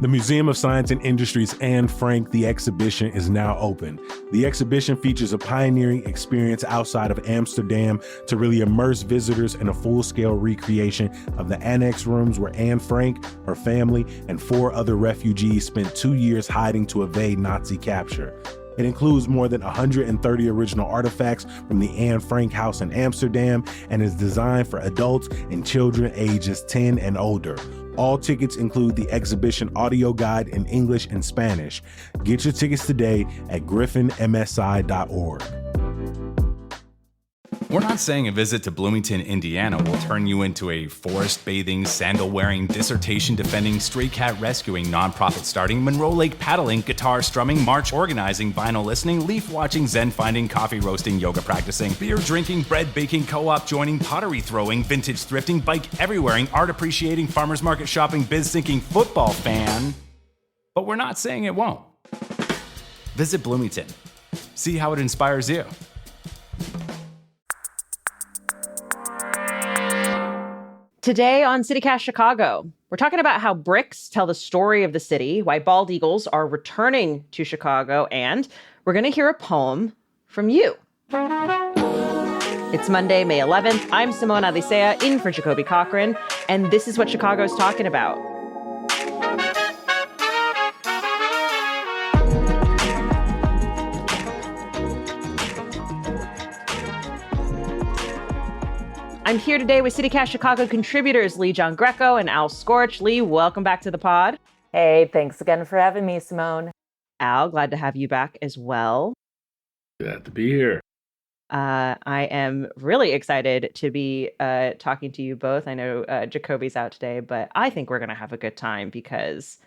The Museum of Science and Industry's Anne Frank The Exhibition is now open. The exhibition features a pioneering experience outside of Amsterdam to really immerse visitors in a full-scale recreation of the annex rooms where Anne Frank, her family, and 4 other refugees spent 2 years hiding to evade Nazi capture. It includes more than 130 original artifacts from the Anne Frank house in Amsterdam and is designed for adults and children ages 10 and older. All tickets include the exhibition audio guide in English and Spanish. Get your tickets today at griffinmsi.org. We're not saying a visit to Bloomington, Indiana will turn you into a forest-bathing, sandal-wearing, dissertation-defending, stray cat rescuing, nonprofit starting, Monroe Lake paddling, guitar strumming, march organizing, vinyl listening, leaf watching, zen finding, coffee roasting, yoga practicing, beer drinking, bread baking, co-op joining, pottery throwing, vintage thrifting, bike everywhereing, art appreciating, farmers market shopping, biz thinking, football fan. But we're not saying it won't. Visit Bloomington. See how it inspires you. Today on CityCast Chicago, we're talking about how bricks tell the story of the city, why bald eagles are returning to Chicago, and we're going to hear a poem from you. It's Monday, May 11th. I'm Simone Alicea, in for Jacoby Cochran, and this is what Chicago's talking about. I'm here today with CityCast Chicago contributors Lee John Greco and Al Scorch. Lee, welcome back to the pod. Hey, thanks again for having me, Simone. Al, glad to have you back as well. Glad to be here. I am really excited to be talking to you both. I know Jacoby's out today, but I think we're going to have a good time because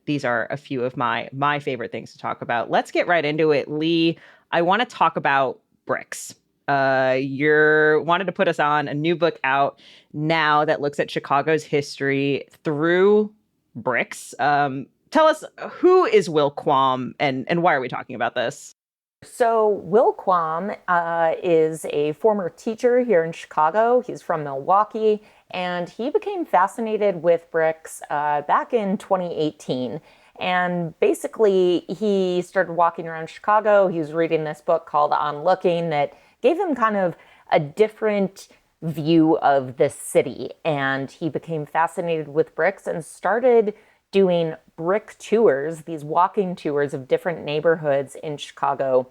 these are a few of my favorite things to talk about. Let's get right into it. Lee, I want to talk about bricks. You wanted to put us on a new book out now that looks at Chicago's history through bricks. Tell us, who is Will Quam and why are we talking about this? So Will Quam is a former teacher here in Chicago. He's from Milwaukee, and he became fascinated with bricks back in 2018. And basically, he started walking around Chicago. He was reading this book called On Looking that gave him kind of a different view of the city. And he became fascinated with bricks and started doing brick tours, these walking tours of different neighborhoods in Chicago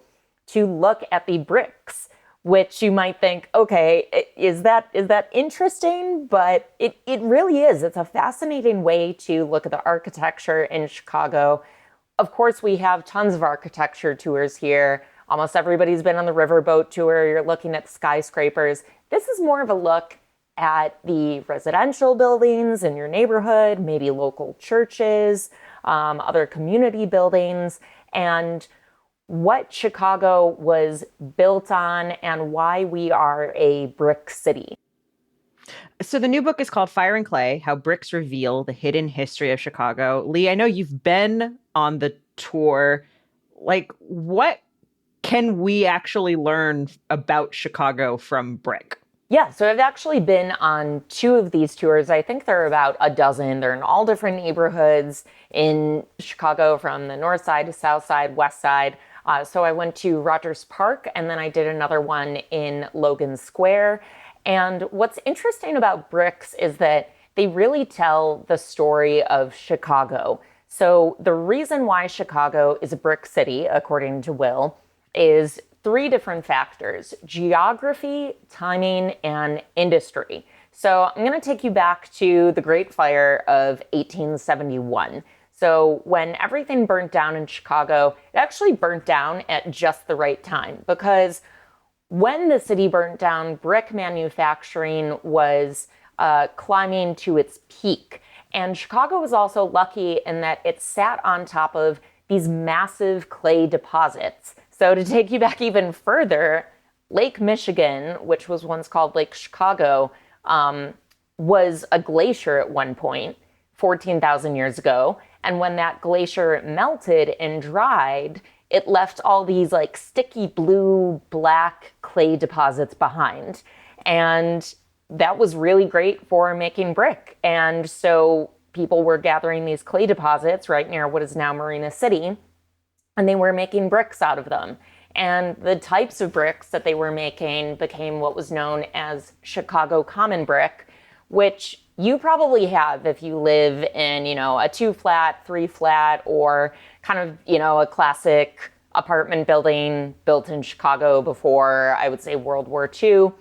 to look at the bricks, which you might think, okay, is that interesting? But it really is. It's a fascinating way to look at the architecture in Chicago. Of course, we have tons of architecture tours here. Almost everybody's been on the riverboat tour. You're looking at skyscrapers. This is more of a look at the residential buildings in your neighborhood, maybe local churches, other community buildings, and what Chicago was built on and why we are a brick city. So the new book is called Fire and Clay, How Bricks Reveal the Hidden History of Chicago. Lee, I know you've been on the tour. Like, what can we actually learn about Chicago from brick? Yeah, so I've actually been on 2 of these tours. I think there are about a dozen. They're in all different neighborhoods in Chicago, from the north side to south side, west side. So I went to Rogers Park, and then I did another one in Logan Square. And what's interesting about bricks is that they really tell the story of Chicago. So the reason why Chicago is a brick city, according to Will, is 3 different factors: geography, timing, and industry. So I'm going to take you back to the Great Fire of 1871. So when everything burnt down in Chicago, it actually burnt down at just the right time, because when the city burnt down, brick manufacturing was climbing to its peak. And Chicago was also lucky in that it sat on top of these massive clay deposits. So to take you back even further, Lake Michigan, which was once called Lake Chicago, was a glacier at one point, 14,000 years ago. And when that glacier melted and dried, it left all these like sticky blue, black clay deposits behind. And that was really great for making brick. And so people were gathering these clay deposits right near what is now Marina City, and they were making bricks out of them. And the types of bricks that they were making became what was known as Chicago common brick, which you probably have if you live in, a 2-flat, 3-flat, or kind of, a classic apartment building built in Chicago before, I would say, World War II.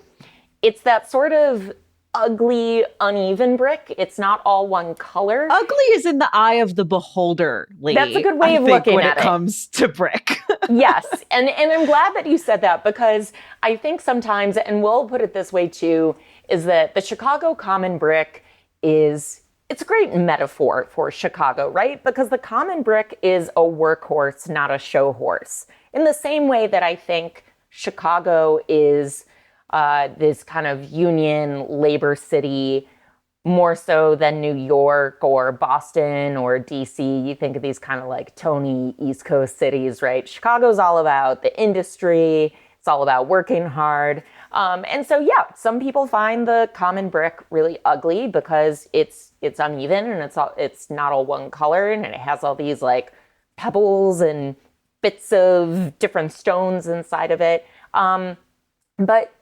It's that sort of ugly, uneven brick. It's not all one color. Ugly is in the eye of the beholder, Lee. That's a good way of looking when at it comes to brick. Yes. And I'm glad that you said that, because I think sometimes, and we'll put it this way too, is that the Chicago common brick it's a great metaphor for Chicago, right? Because the common brick is a workhorse, not a show horse. In the same way that I think Chicago is this kind of union labor city, more so than New York or Boston or DC. You think of these kind of like Tony East Coast cities, right? Chicago's all about the industry. It's all about working hard. And so, yeah, some people find the common brick really ugly because it's uneven and it's not all one color, and it has all these like pebbles and bits of different stones inside of it. But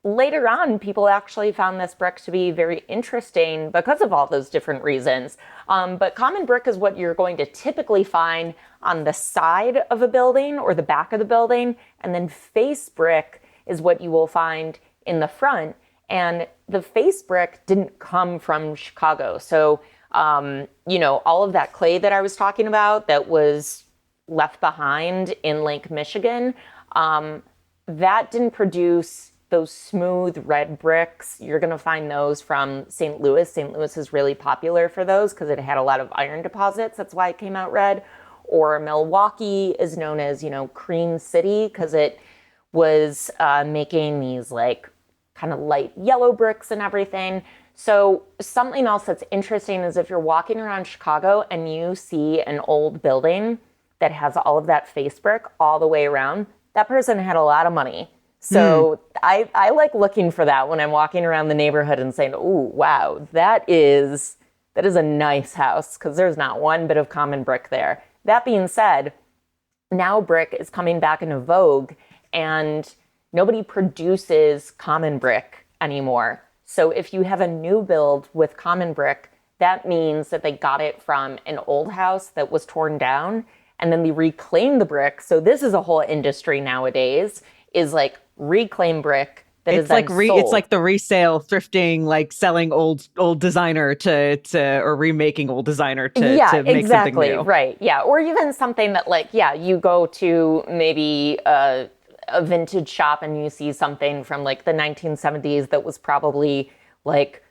later on, people actually found this brick to be very interesting because of all those different reasons. But common brick is what you're going to typically find on the side of a building or the back of the building, and then face brick is what you will find in the front. And the face brick didn't come from Chicago. So, all of that clay that I was talking about that was left behind in Lake Michigan, that didn't produce those smooth red bricks. You're going to find those from St. Louis. St. Louis is really popular for those because it had a lot of iron deposits. That's why it came out red. Or Milwaukee is known as, Cream City because it was making these like kind of light yellow bricks and everything. So something else that's interesting is if you're walking around Chicago and you see an old building that has all of that face brick all the way around, that person had a lot of money. So I like looking for that when I'm walking around the neighborhood and saying, "Ooh, wow, that is a nice house," because there's not one bit of common brick there. That being said, now brick is coming back into vogue, and nobody produces common brick anymore. So if you have a new build with common brick, that means that they got it from an old house that was torn down, and then they reclaimed the brick. So this is a whole industry nowadays, is like reclaim brick that is then sold. It's like the resale, thrifting, like selling old designer to or remaking old designer to make exactly, something new. Right. Yeah. Or even something that like, you go to maybe a vintage shop and you see something from like the 1970s that was probably like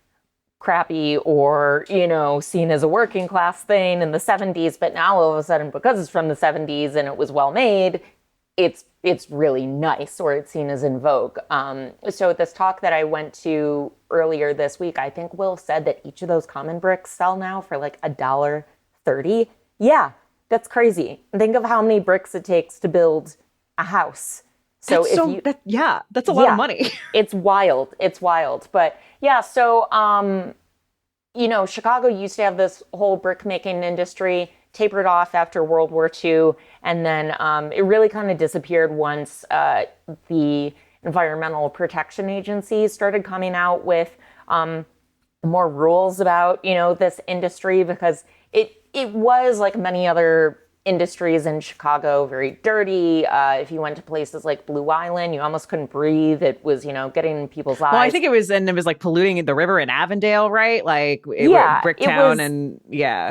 crappy or, seen as a working class thing in the 70s. But now all of a sudden, because it's from the 70s and it was well made, it's really nice, or it's seen as in vogue. So at this talk that I went to earlier this week, I think Will said that each of those common bricks sell now for like $1.30. Yeah, that's crazy. Think of how many bricks it takes to build a house. So that's a lot of money. It's wild. It's wild. But yeah, so Chicago used to have this whole brick making industry, tapered off after World War II, and then it really kind of disappeared once the Environmental Protection Agency started coming out with more rules about this industry, because it was, like many other industries in Chicago, very dirty. If you went to places like Blue Island, you almost couldn't breathe. It was, getting in people's eyes. Well, I think it was like polluting the river in Avondale, right? Like Bricktown,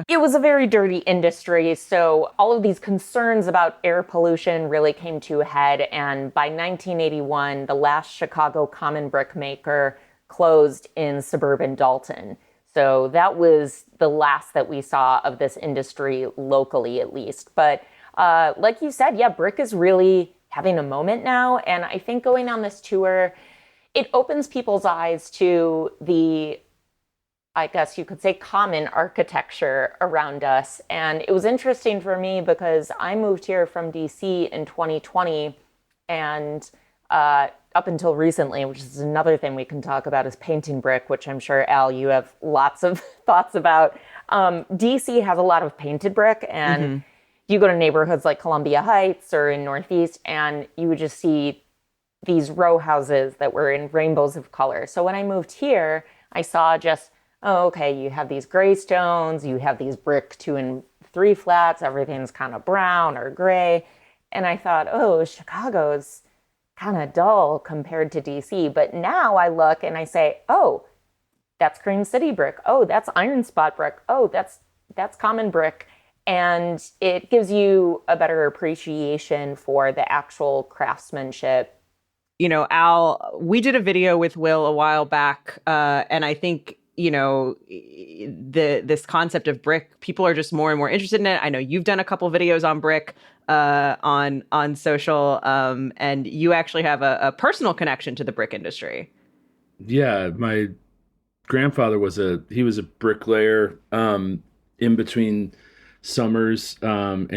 It was a very dirty industry. So all of these concerns about air pollution really came to a head. And by 1981, the last Chicago common brick maker closed in suburban Dalton. So that was the last that we saw of this industry locally, at least. But like you said, brick is really having a moment now. And I think going on this tour, it opens people's eyes to the, I guess you could say, common architecture around us. And it was interesting for me because I moved here from DC in 2020, and up until recently, which is another thing we can talk about, is painting brick, which I'm sure, Al, you have lots of thoughts about. DC has a lot of painted brick, and you go to neighborhoods like Columbia Heights or in Northeast, and you would just see these row houses that were in rainbows of color. So when I moved here, I saw just, oh, okay, you have these gray stones, you have these brick 2 and 3 flats, everything's kind of brown or gray. And I thought, oh, Chicago's kind of dull compared to DC. But now I look and I say, oh, that's Cream City brick. Oh, that's Iron Spot brick. Oh, that's common brick. And it gives you a better appreciation for the actual craftsmanship. You know, Al, we did a video with Will a while back, and I think, you know, this concept of brick, people are just more and more interested in it. I know you've done a couple videos on brick on social, and you actually have a personal connection to the brick industry. Yeah, my grandfather was a bricklayer in between summers, and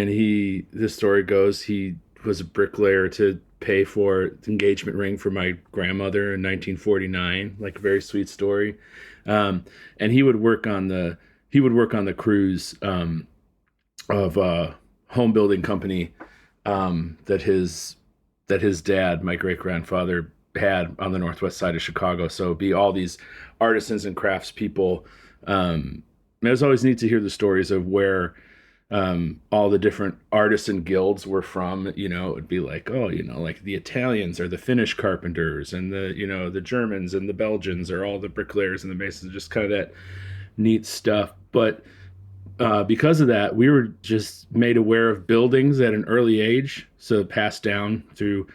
this story goes, he was a bricklayer to pay for the engagement ring for my grandmother in 1949, like a very sweet story. And he would work on the crews of a home building company that his dad, my great grandfather, had on the northwest side of Chicago. So it'd be all these artisans and craftspeople. It was always neat to hear the stories of where all the different artisan guilds were from. You know, it'd be like, oh, you know, like the Italians are the Finnish carpenters, and the Germans and the Belgians are all the bricklayers and the masons, just kind of that neat stuff. But because of that, we were just made aware of buildings at an early age, so passed down through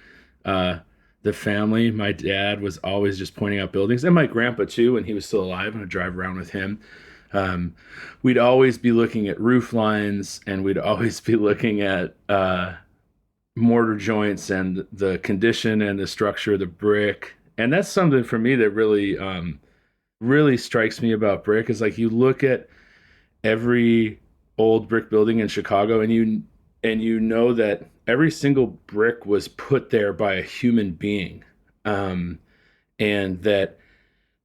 the family. My dad was always just pointing out buildings, and my grandpa too, when he was still alive, and I'd drive around with him. We'd always be looking at roof lines, and we'd always be looking at mortar joints and the condition and the structure of the brick. And that's something for me that really strikes me about brick, is like, you look at every old brick building in Chicago, and you know that every single brick was put there by a human being, and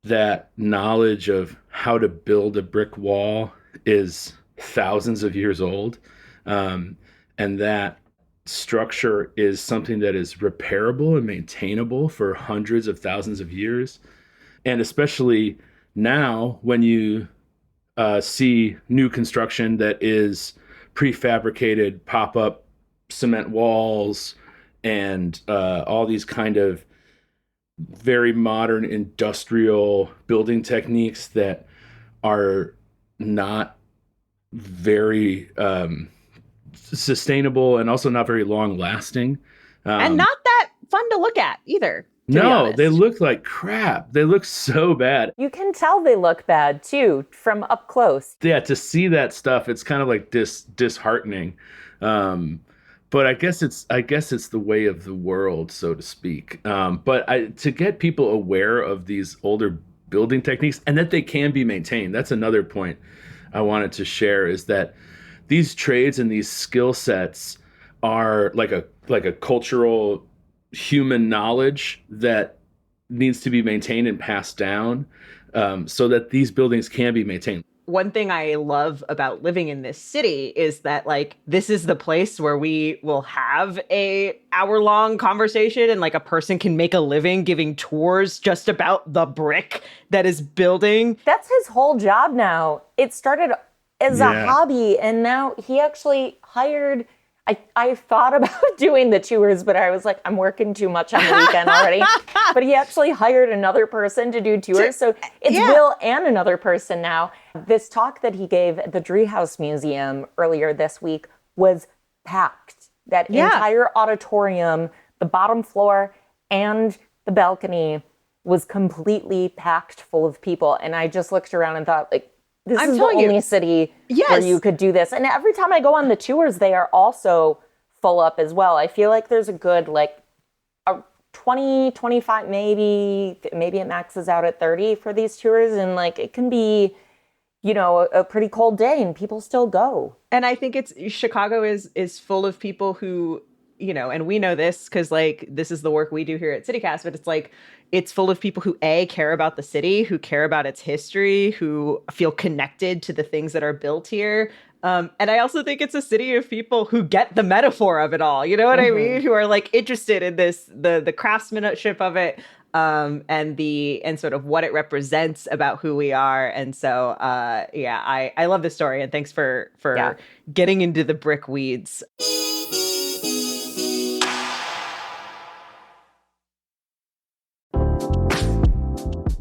that knowledge of how to build a brick wall is thousands of years old, and that structure is something that is repairable and maintainable for hundreds of thousands of years. And especially now, when you see new construction that is prefabricated pop-up cement walls and all these kind of very modern industrial building techniques that are not very sustainable and also not very long lasting. And not that fun to look at either. No, they look like crap. They look so bad. You can tell they look bad too from up close. Yeah, to see that stuff, it's kind of like disheartening. But I guess it's the way of the world, so to speak. But to get people aware of these older building techniques and that they can be maintained, that's another point I wanted to share, is that these trades and these skill sets are like a cultural human knowledge that needs to be maintained and passed down, so that these buildings can be maintained. One thing I love about living in this city is that, like, this is the place where we will have a hour-long conversation and, like, a person can make a living giving tours just about the brick that is building. That's his whole job now. It started as a hobby, and now he actually hired... I thought about doing the tours, but I was like, I'm working too much on the weekend already. But he actually hired another person to do tours. So it's Will and another person now. This talk that he gave at the Driehaus Museum earlier this week was packed. That entire auditorium, the bottom floor and the balcony was completely packed full of people. And I just looked around and thought, like, this is the only city where you could do this. And every time I go on the tours, they are also full up as well. I feel like there's a good, like, a 20, 25, maybe it maxes out at 30 for these tours. And, like, it can be, you know, a pretty cold day and people still go. And I think Chicago is full of people who and we know this because like this is the work we do here at CityCast, but it's like it's full of people who care about the city, who care about its history, who feel connected to the things that are built here. And I also think it's a city of people who get the metaphor of it all. You know what I mean? Who are like interested in this, the craftsmanship of it, and sort of what it represents about who we are. And so, I love this story, and thanks for getting into the brick weeds.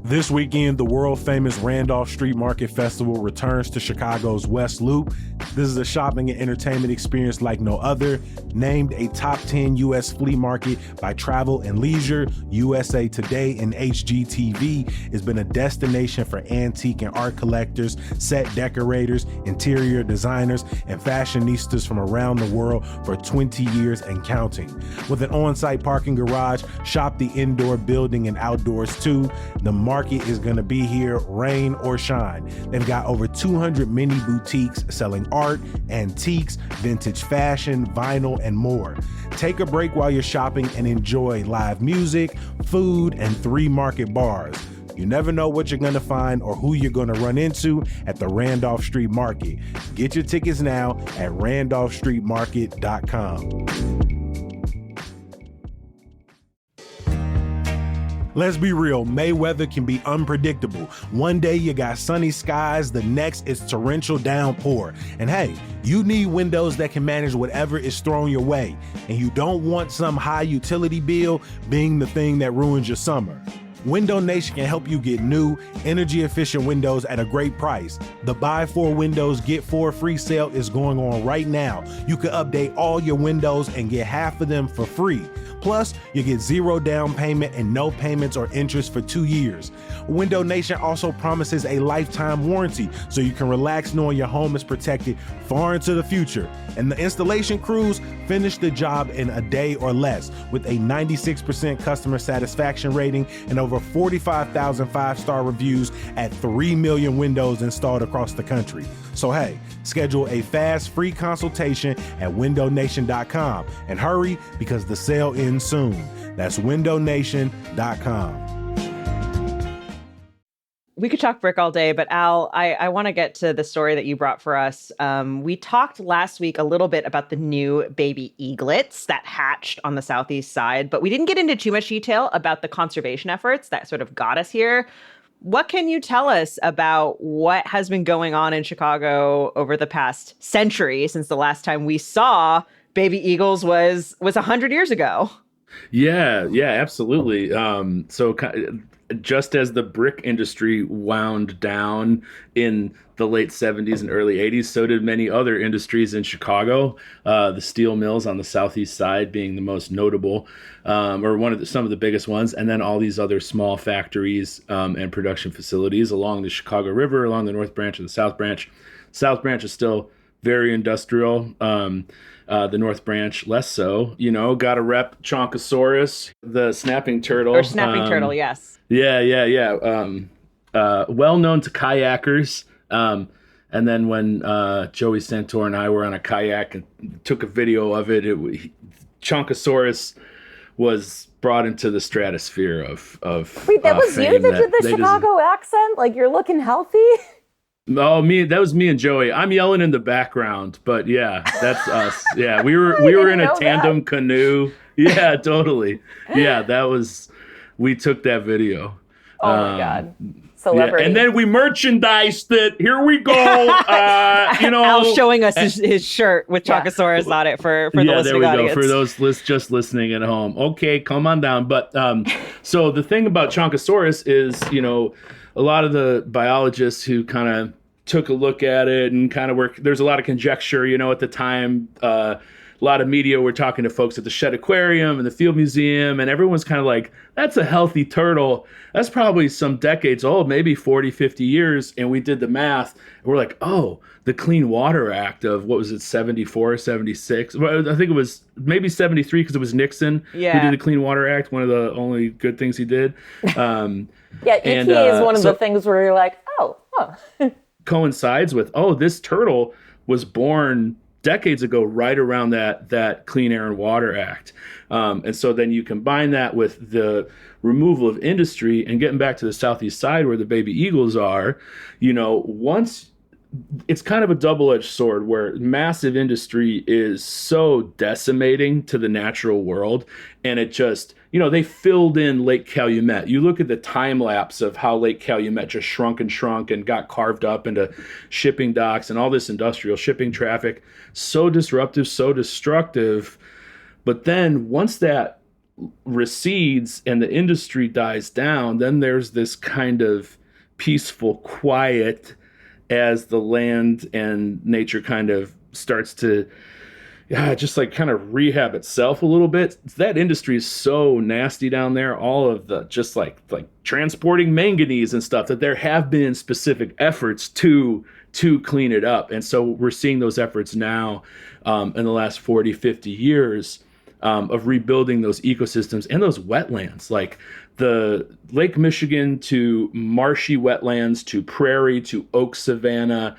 This weekend, the world-famous Randolph Street Market Festival returns to Chicago's West Loop. This is a shopping and entertainment experience like no other. Named a top 10 U.S. flea market by Travel and Leisure, USA Today, and HGTV, has been a destination for antique and art collectors, set decorators, interior designers, and fashionistas from around the world for 20 years and counting. With an on-site parking garage, shop the indoor building and outdoors too. The market is going to be here, rain or shine. They've got over 200 mini boutiques selling art, antiques, vintage fashion, vinyl, and more. Take a break while you're shopping and enjoy live music, food, and 3 market bars. You never know what you're going to find or who you're going to run into at the Randolph Street Market. Get your tickets now at randolphstreetmarket.com. Let's be real, May weather can be unpredictable. One day you got sunny skies, the next is torrential downpour. And hey, you need windows that can manage whatever is thrown your way. And you don't want some high utility bill being the thing that ruins your summer. Window Nation can help you get new, energy-efficient windows at a great price. The Buy 4 Windows, Get 4 free sale is going on right now. You can update all your windows and get half of them for free. Plus, you get 0 down payment and no payments or interest for 2 years. Window Nation also promises a lifetime warranty, so you can relax knowing your home is protected far into the future. And the installation crews finish the job in a day or less with a 96% customer satisfaction rating and over 45,000 5-star reviews at 3 million windows installed across the country. So hey, schedule a fast free consultation at windownation.com and hurry because the sale ends soon. That's windownation.com. We could talk brick all day, but Al, I want to get to the story that you brought for us. We talked last week a little bit about the new baby eaglets that hatched on the southeast side, but we didn't get into too much detail about the conservation efforts that sort of got us here. What can you tell us about what has been going on in Chicago over the past century since the last time we saw baby eagles was 100 years ago? Yeah, absolutely. So just as the brick industry wound down in the late 70s and early 80s, so did many other industries in Chicago. The steel mills on the southeast side being the most notable, or some of the biggest ones, and then all these other small factories and production facilities along the Chicago River, along the North Branch and the South Branch. South Branch is still very industrial. The North Branch less so. Got a rep Chonkosaurus, the snapping turtle. Or snapping turtle, yes. Yeah. Well known to kayakers. And then when Joey Santor and I were on a kayak and took a video of it, Chonkosaurus was brought into the stratosphere of Wait, that was fame you that did the Chicago accent? Like, you're looking healthy? Oh, that was me and Joey. I'm yelling in the background, but yeah, that's us. Yeah, we were in a tandem canoe. Yeah, totally. Yeah, we took that video. Oh my God. Celebrity. Yeah, and then we merchandised it. Here we go. Al showing us his shirt with Chonkosaurus on it for the listening audience. For those just listening at home. Okay, come on down. But so the thing about Chonkosaurus is, a lot of the biologists who kind of took a look at it and kind of there's a lot of conjecture, at the time. A lot of media were talking to folks at the Shedd Aquarium and the Field Museum, and everyone's kind of like, that's a healthy turtle. That's probably some decades old, maybe 40, 50 years. And we did the math, and we're like, oh, the Clean Water Act of, what was it, 74, 76? Well, I think it was maybe 73 because it was Nixon who did the Clean Water Act, one of the only good things he did. EPA is one of the things where you're like, oh, huh. Coincides with, this turtle was born decades ago, right around that Clean Air and Water Act. And so then you combine that with the removal of industry and getting back to the southeast side where the baby eagles are, once it's kind of a double-edged sword where massive industry is so decimating to the natural world, and it just, they filled in Lake Calumet. You look at the time lapse of how Lake Calumet just shrunk and got carved up into shipping docks and all this industrial shipping traffic, so disruptive, so destructive. But then once that recedes and the industry dies down, then there's this kind of peaceful quiet as the land and nature kind of starts to just like kind of rehab itself a little bit. That industry is so nasty down there, all of the just like transporting manganese and stuff, that there have been specific efforts to clean it up. And so we're seeing those efforts now in the last 40, 50 years of rebuilding those ecosystems and those wetlands, like the Lake Michigan to marshy wetlands to prairie to oak savanna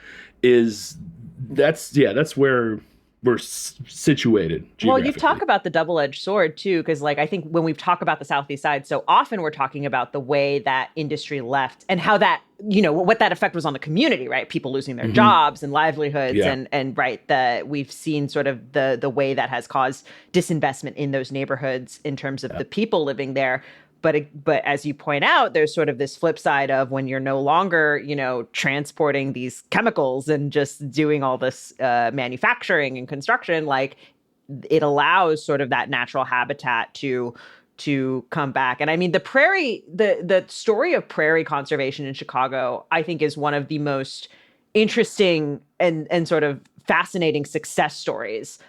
that's where we're situated Well, you've talked about the double-edged sword too, because I think when we talk about the southeast side, so often we're talking about the way that industry left and how that, what that effect was on the community, right? People losing their jobs and livelihoods, and right, we've seen sort of the way that has caused disinvestment in those neighborhoods in terms of the people living there. But as you point out, there's sort of this flip side of when you're no longer, transporting these chemicals and just doing all this manufacturing and construction, it allows sort of that natural habitat to come back. And I mean, the story of prairie conservation in Chicago, I think, is one of the most interesting and sort of fascinating success stories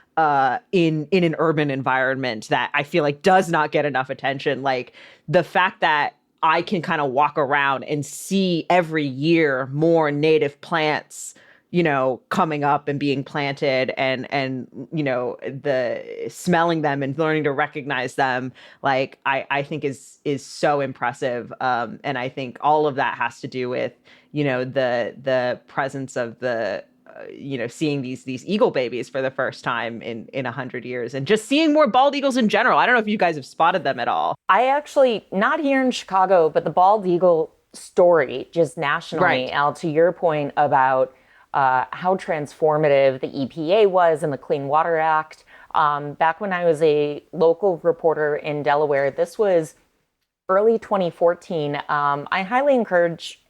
in an urban environment that I feel like does not get enough attention. Like the fact that I can kind of walk around and see every year more native plants, coming up and being planted, and the smelling them and learning to recognize them, I think is so impressive. And I think all of that has to do with, the presence of the seeing these eagle babies for the first time in 100 years, and just seeing more bald eagles in general. I don't know if you guys have spotted them at all. I actually, not here in Chicago, but the bald eagle story just nationally, right. Al, to your point about how transformative the EPA was and the Clean Water Act. Back when I was a local reporter in Delaware, this was early 2014. I highly encourage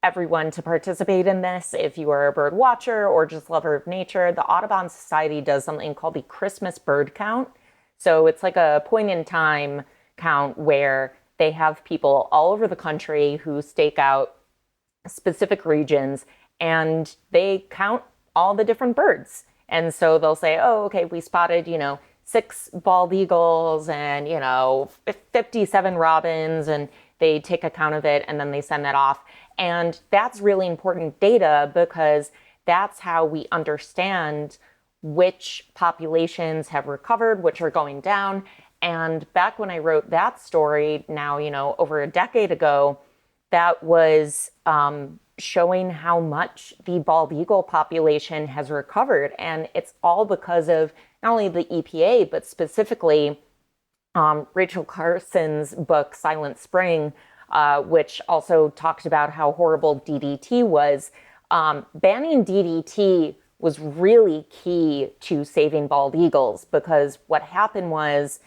everyone to participate in this. If you are a bird watcher or just lover of nature, the Audubon Society does something called the Christmas bird count. So it's like a point in time count where they have people all over the country who stake out specific regions and they count all the different birds. And so they'll say, oh, okay, we spotted, 6 bald eagles and, 57 robins, and they take account of it and then they send that off. And that's really important data because that's how we understand which populations have recovered, which are going down. And back when I wrote that story, now, over a decade ago, that was showing how much the bald eagle population has recovered. And it's all because of not only the EPA, but specifically Rachel Carson's book, Silent Spring, which also talked about how horrible DDT was. Banning DDT was really key to saving bald eagles, because what happened was,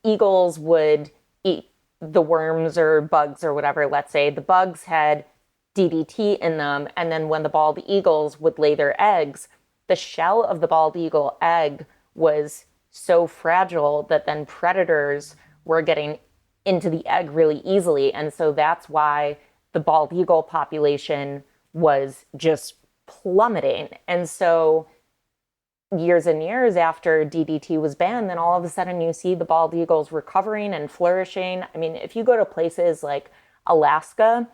eagles would eat the worms or bugs or whatever. Let's say the bugs had DDT in them, and then when the bald eagles would lay their eggs, the shell of the bald eagle egg was so fragile that then predators were getting into the egg really easily. And so that's why the bald eagle population was just plummeting. And so years and years after DDT was banned, then all of a sudden you see the bald eagles recovering and flourishing. I mean, if you go to places like Alaska,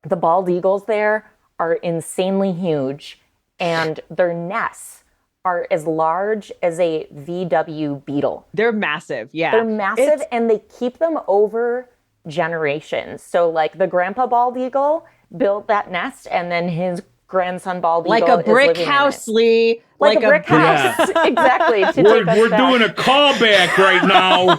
the bald eagles there are insanely huge, and their nests are as large as a VW Beetle. They're massive. Yeah. They're massive, and they keep them over generations. So like the grandpa bald eagle built that nest, and then his grandson bald like eagle a is brick living in house, it. Lee. Like a brick house, exactly. To take us We're back. doing a callback right now.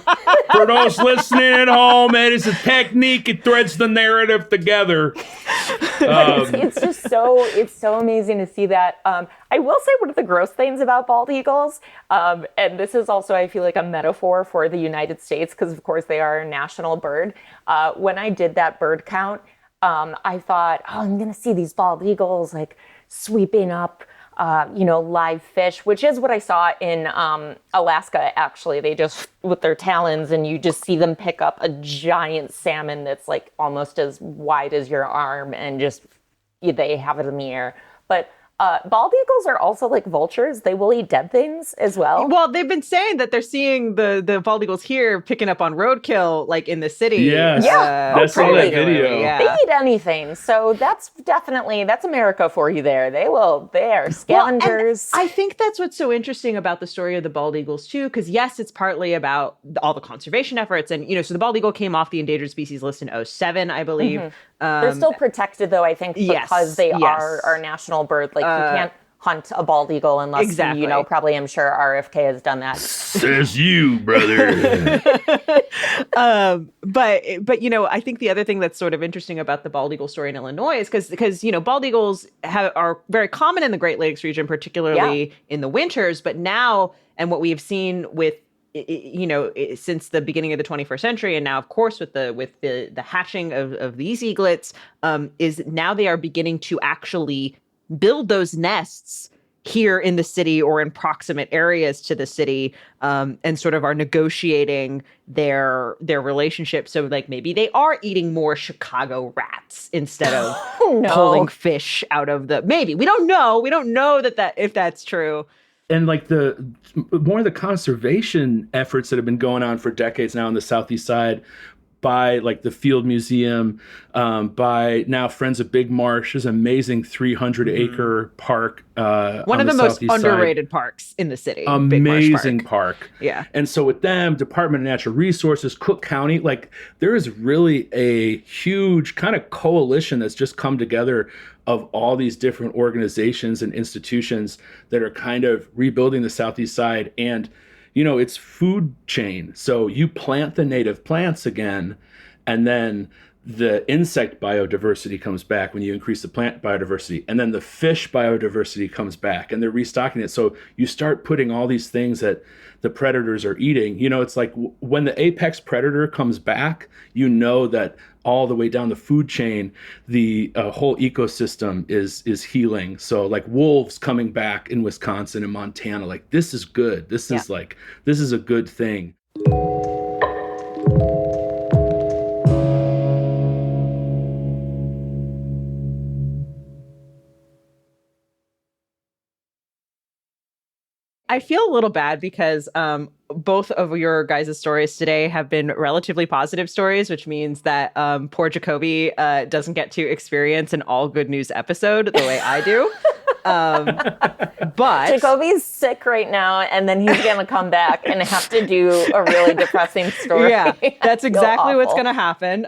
For those listening at home, it is a technique. It threads the narrative together. It's just it's so amazing to see that. I will say one of the gross things about bald eagles, and this is also, I feel like, a metaphor for the United States, because of course they are a national bird. When I did that bird count, I thought, oh, I'm going to see these bald eagles like sweeping up live fish, which is what I saw in Alaska, actually. They just, with their talons, and you just see them pick up a giant salmon that's like almost as wide as your arm, and just they have it in the air. But bald eagles are also like vultures. They will eat dead things as well. Well, they've been saying that they're seeing the bald eagles here picking up on roadkill, like in the city. Yes. Yeah. I saw that regularly, video. yeah. They eat anything. So that's America for you there. They are scavengers. Well, I think that's what's so interesting about the story of the bald eagles too, because yes, it's partly about all the conservation efforts, and so the bald eagle came off the endangered species list in 2007, I believe. They're still protected though, I think, because they are our national bird. Like you can't hunt a bald eagle unless probably, I'm sure RFK has done that. Says you, brother. But I think the other thing that's sort of interesting about the bald eagle story in Illinois is because bald eagles are very common in the Great Lakes region, particularly in the winters. But now, and what we have seen with since the beginning of the 21st century, and now of course with the hatching of these eaglets, is now they are beginning to actually build those nests here in the city or in proximate areas to the city, and sort of are negotiating their relationship. So like maybe they are eating more Chicago rats instead of pulling fish out of maybe. We don't know. We don't know that if that's true. And like more of the conservation efforts that have been going on for decades now on the Southeast side, by like the Field Museum, by now Friends of Big Marsh, is an amazing 300-acre park. One of the most underrated parks in the city. Amazing park. Yeah. And so with them, Department of Natural Resources, Cook County, like there is really a huge kind of coalition that's just come together of all these different organizations and institutions that are kind of rebuilding the Southeast side. And it's food chain. So you plant the native plants again, and then the insect biodiversity comes back when you increase the plant biodiversity, and then the fish biodiversity comes back, and they're restocking it. So you start putting all these things that the predators are eating. It's like when the apex predator comes back, that all the way down the food chain, the whole ecosystem is healing. So like wolves coming back in Wisconsin and Montana, like this is good. This is a good thing. I feel a little bad because both of your guys' stories today have been relatively positive stories, which means that poor Jacoby doesn't get to experience an all good news episode the way I do. But Jacoby's sick right now, and then he's gonna come back and have to do a really depressing story. Yeah, that's exactly what's gonna happen.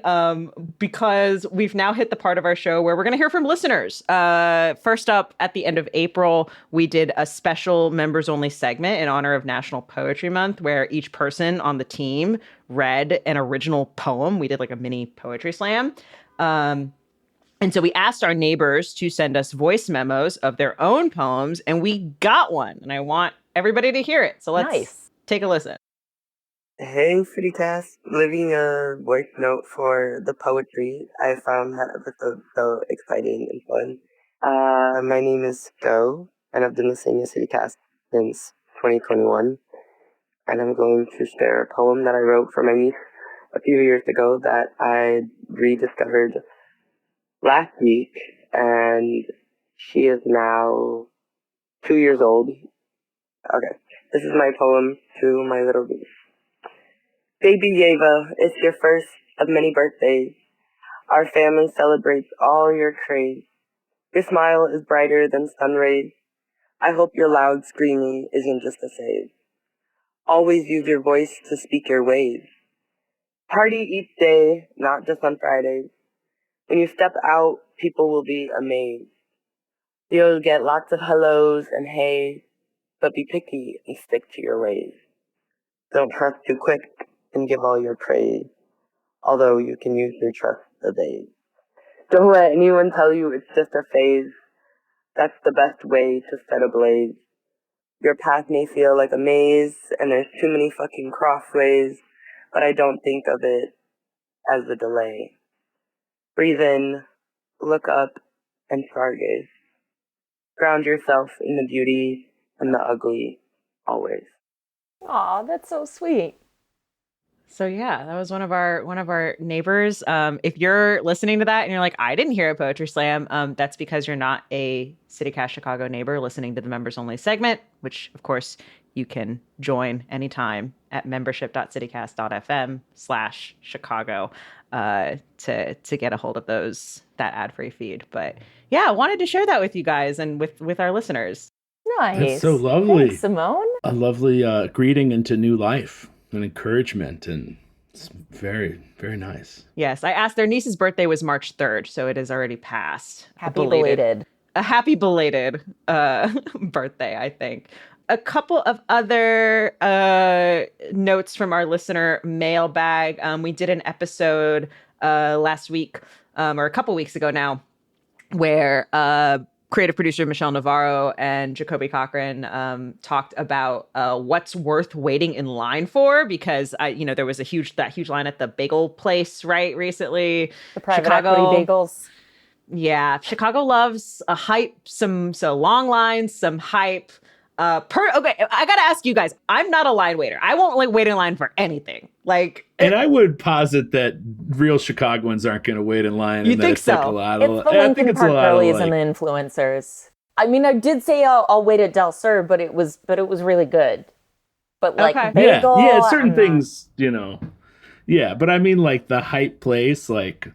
Because we've now hit the part of our show where we're gonna hear from listeners. First up, at the end of April, we did a special members only segment in honor of National Poetry Month, where each person on the team read an original poem. We did like a mini poetry slam. And so we asked our neighbors to send us voice memos of their own poems, and we got one. And I want everybody to hear it. So let's take a listen. Hey, FootyCast. Leaving a voice note for the poetry. I found that episode so exciting and fun. My name is Go, and I've been listening to FootyCast since 2021. And I'm going to share a poem that I wrote for my niece a few years ago that I rediscovered last week, and she is now 2 years old. Okay, this is my poem to my little baby. Baby Yeva, it's your first of many birthdays. Our family celebrates all your craze. Your smile is brighter than sun rays. I hope your loud screaming isn't just a phase. Always use your voice to speak your ways. Party each day, not just on Fridays. When you step out, people will be amazed. You'll get lots of hellos and hey, but be picky and stick to your ways. Don't trust too quick and give all your praise, although you can use your trust a days. Don't let anyone tell you it's just a phase. That's the best way to set a blaze. Your path may feel like a maze, and there's too many fucking crossways, but I don't think of it as a delay. Breathe in, look up, and stargaze. Ground yourself in the beauty and the ugly, always. Aw, that's so sweet. So yeah, that was one of our neighbors. If you're listening to that and you're like, I didn't hear a poetry slam, that's because you're not a CityCast Chicago neighbor listening to the members only segment, which of course you can join anytime at membership.citycast.fm/Chicago to get a hold of that ad-free feed. But yeah, I wanted to share that with you guys and with our listeners. Nice. That's so lovely. Thanks, Simone. A lovely greeting into new life and encouragement, and it's very, very nice. Yes, I asked. Their niece's birthday was March 3rd, so it has already passed. Happy belated. A happy belated birthday, I think. A couple of other notes from our listener mailbag. We did an episode last week, or a couple weeks ago now, where creative producer Michelle Navarro and Jacoby Cochran talked about what's worth waiting in line for, because there was that huge line at the bagel place right recently. The private equity bagels. Yeah, Chicago loves a hype, so long lines, some hype. Okay, I gotta ask you guys. I'm not a line waiter. I won't wait in line for anything. And I would posit that real Chicagoans aren't going to wait in line. You and think that so? Like a lot It's of, the I think Lincoln it's a Park lot of, girlies and the influencers. I mean, I did say I'll wait at Del Sur, but it was really good. But Okay. bagel, yeah, certain I'm things, Yeah, but I mean, like the hype place, like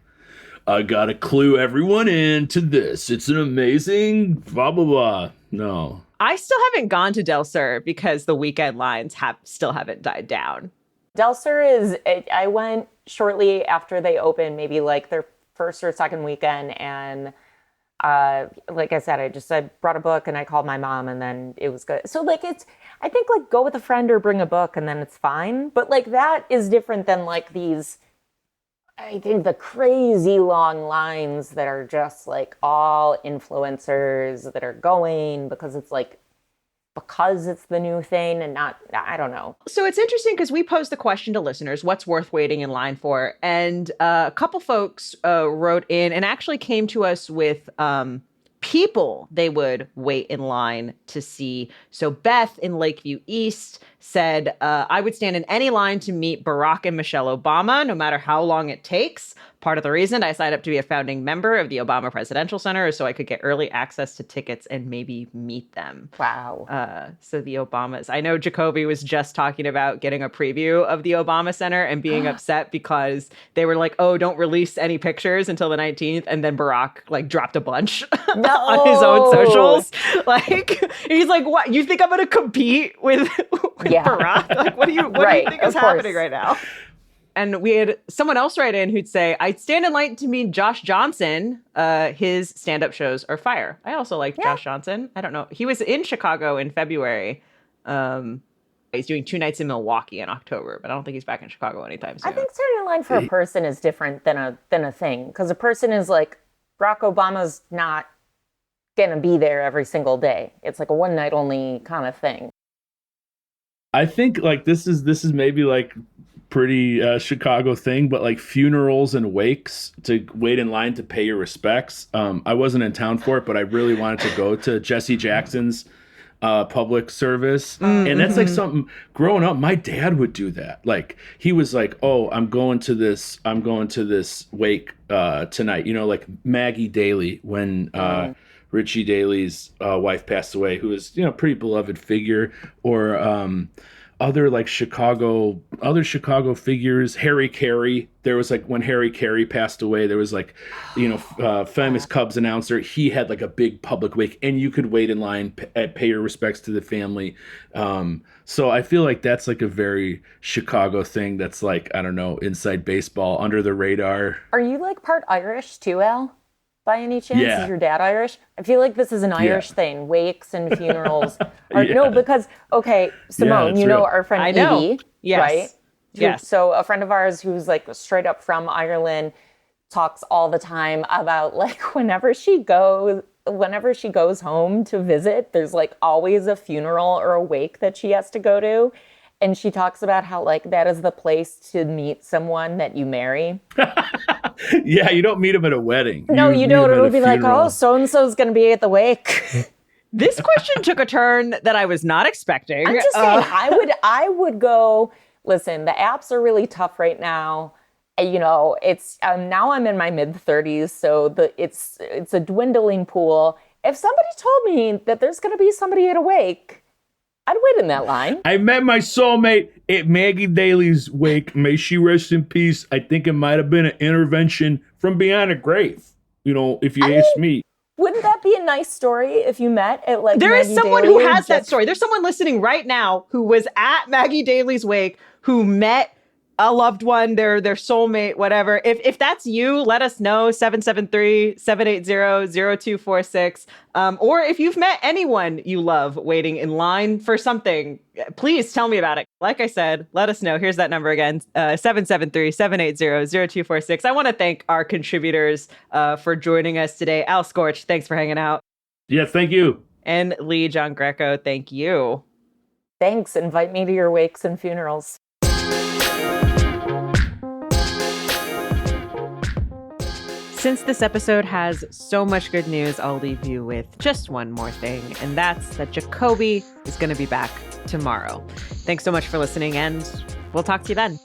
I gotta clue everyone in to this. It's an amazing blah blah blah. No. I still haven't gone to Del Sur because the weekend lines still haven't died down. Del Sur I went shortly after they opened, maybe like their first or second weekend. And like I said, I brought a book and I called my mom and then it was good. So I think go with a friend or bring a book and then it's fine. But that is different than these, I think the crazy long lines that are just all influencers that are going because it's the new thing and not, I don't know. So it's interesting because we posed the question to listeners, what's worth waiting in line for? And a couple folks wrote in and actually came to us with people they would wait in line to see. So Beth in Lakeview East said, I would stand in any line to meet Barack and Michelle Obama, no matter how long it takes. Part of the reason I signed up to be a founding member of the Obama Presidential Center is so I could get early access to tickets and maybe meet them. Wow. So the Obamas. I know Jacoby was just talking about getting a preview of the Obama Center and being upset because they were like, oh, don't release any pictures until the 19th. And then Barack dropped a bunch on his own socials. He's like, what? You think I'm going to compete with Barack? What do you think is happening right now? And we had someone else write in who'd say, I'd stand in line to meet Josh Johnson. His stand-up shows are fire. I also like Josh Johnson. I don't know. He was in Chicago in February. He's doing 2 nights in Milwaukee in October, but I don't think he's back in Chicago anytime soon. I think standing in line for a person is different than a thing. Because a person is Barack Obama's not going to be there every single day. It's a one night only kind of thing. I think this is maybe pretty Chicago thing, but funerals and wakes, to wait in line to pay your respects. I wasn't in town for it, but I really wanted to go to Jesse Jackson's public service. And that's something growing up, my dad would do that. He was oh, I'm going to this wake tonight. Maggie Daley, when Richie Daley's wife passed away, who was, pretty beloved figure, or other Chicago figures. Harry Carey. There was when Harry Carey passed away, there was famous Cubs announcer. He had a big public wake, and you could wait in line, pay your respects to the family. So I feel that's a very Chicago thing. That's I don't know, inside baseball, under the radar. Are you part Irish too, Al? by any chance? Yeah. Is your dad Irish? I feel like this is an Irish thing. Wakes and funerals. No, because, okay, Simone, it's you know real. our friend I know. Evie, Yes. right? Yes. So a friend of ours who's like straight up from Ireland talks all the time about like whenever she goes home to visit, there's like always a funeral or a wake that she has to go to. And she talks about how like that is the place to meet someone that you marry. Yeah, you don't meet him at a wedding. No, you meet don't. him at It'll a be like, funeral. oh, so-and-so's going to be at the wake. This question took a turn that I was not expecting. I'm just saying, I would go, listen, the apps are really tough right now. You know, it's now I'm in my mid 30s, so it's a dwindling pool. If somebody told me that there's going to be somebody at a wake, I'd wait in that line. I met my soulmate at Maggie Daly's wake. May she rest in peace. I think it might have been an intervention from beyond a grave. You know, if you ask me. Wouldn't that be a nice story if you met at like There is Maggie someone Daly who has that just- story. There's someone listening right now who was at Maggie Daly's wake, who met a loved one, their soulmate, whatever. If that's you, let us know, 773-780-0246. Or if you've met anyone you love waiting in line for something, please tell me about it. Like I said, let us know. Here's that number again, 773-780-0246. I want to thank our contributors for joining us today. Al Scorch, thanks for hanging out. Yeah, thank you. And Lee John Greco, thank you. Thanks. Invite me to your wakes and funerals. Since this episode has so much good news, I'll leave you with just one more thing, and that's that Jacoby is going to be back tomorrow. Thanks so much for listening, and we'll talk to you then.